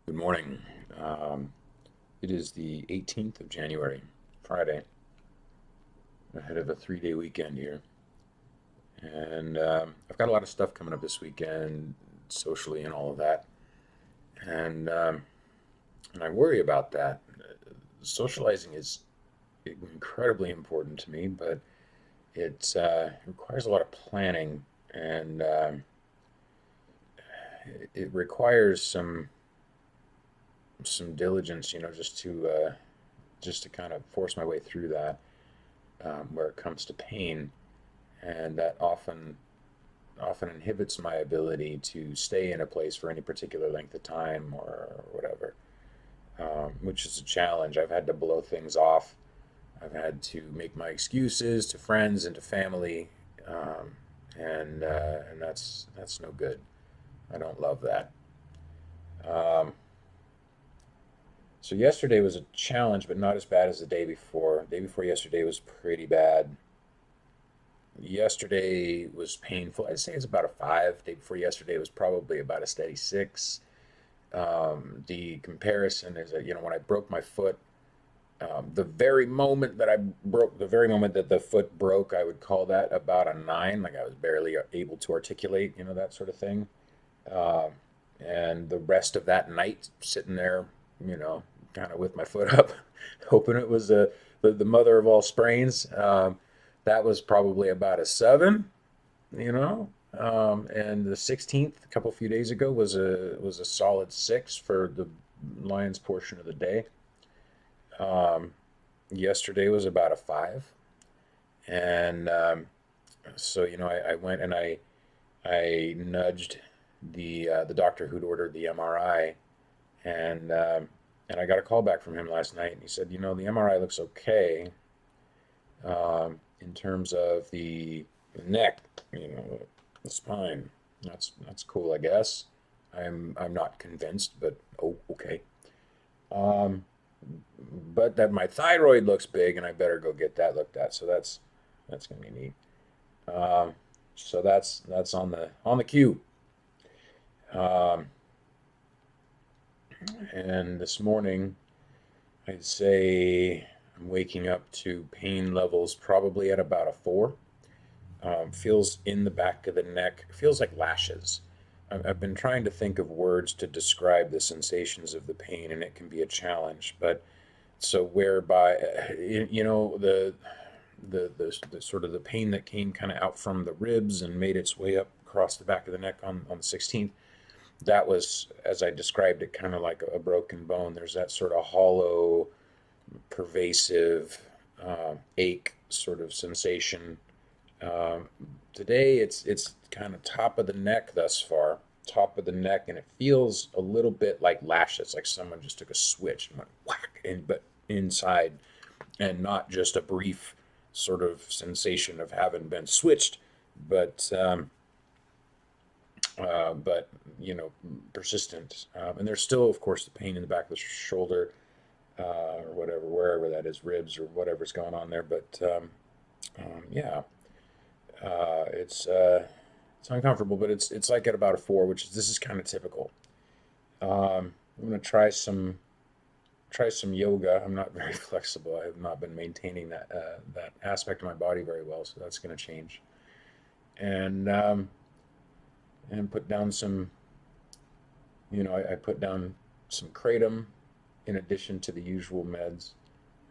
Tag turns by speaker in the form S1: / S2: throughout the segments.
S1: Good morning. Um, it is the 18th of January, Friday, ahead of a 3-day weekend here. And I've got a lot of stuff coming up this weekend, socially and all of that. And I worry about that. Socializing is incredibly important to me, but it requires a lot of planning and it requires some diligence, just to kind of force my way through that. Where it comes to pain, and that often inhibits my ability to stay in a place for any particular length of time or whatever, which is a challenge. I've had to blow things off. I've had to make my excuses to friends and to family, um, and that's no good. I don't love that. Um, so yesterday was a challenge, but not as bad as the day before. The day before yesterday was pretty bad. Yesterday was painful. I'd say it's about a five. Day before yesterday was probably about a steady six. The comparison is that, when I broke my foot, the very moment that the foot broke, I would call that about a nine. Like I was barely able to articulate, that sort of thing. Uh, and the rest of that night, sitting there, you know, kind of with my foot up, hoping it was the mother of all sprains. That was probably about a seven, you know. And the 16th, a few days ago, was a solid six for the Lions portion of the day. Um, Yesterday was about a five, and so I went and I nudged the doctor who'd ordered the MRI, and and I got a call back from him last night, and he said, the MRI looks okay, in terms of the neck, the spine. That's cool, I guess. I'm not convinced, but oh, okay. Um, but that my thyroid looks big, and I better go get that looked at. So that's gonna be neat. Um, so that's on the queue. Um, and this morning, I'd say I'm waking up to pain levels probably at about a four. Feels in the back of the neck, feels like lashes. I've been trying to think of words to describe the sensations of the pain, and it can be a challenge. But so whereby, the sort of the pain that came kind of out from the ribs and made its way up across the back of the neck on the 16th, that was, as I described it, kind of like a broken bone. There's that sort of hollow, pervasive ache sort of sensation. um, Today it's kind of top of the neck thus far, top of the neck, and it feels a little bit like lashes, like someone just took a switch and went whack, but inside, and not just a brief sort of sensation of having been switched, but but persistent. And there's still, of course, the pain in the back of the shoulder, or whatever, wherever that is, ribs or whatever's going on there. But yeah, it's uncomfortable, but it's like at about a four, which is this is kind of typical. I'm gonna try some yoga. I'm not very flexible. I have not been maintaining that aspect of my body very well, so that's gonna change. And and put down some. I put down some kratom in addition to the usual meds,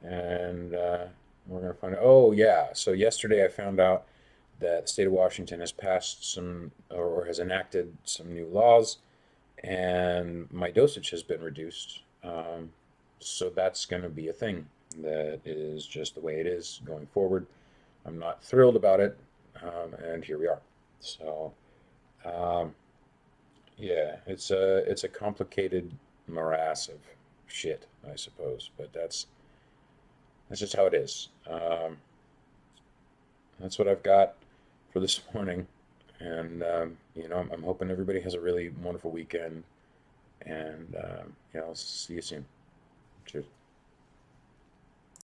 S1: and we're gonna find out. Oh yeah, so yesterday I found out that the state of Washington has passed some or has enacted some new laws, and my dosage has been reduced. So that's going to be a thing that is just the way it is going forward. I'm not thrilled about it, and here we are. So um, yeah, it's a complicated morass of shit, I suppose, but that's just how it is. That's what I've got for this morning. And, I'm hoping everybody has a really wonderful weekend. And, I'll see you soon. Cheers.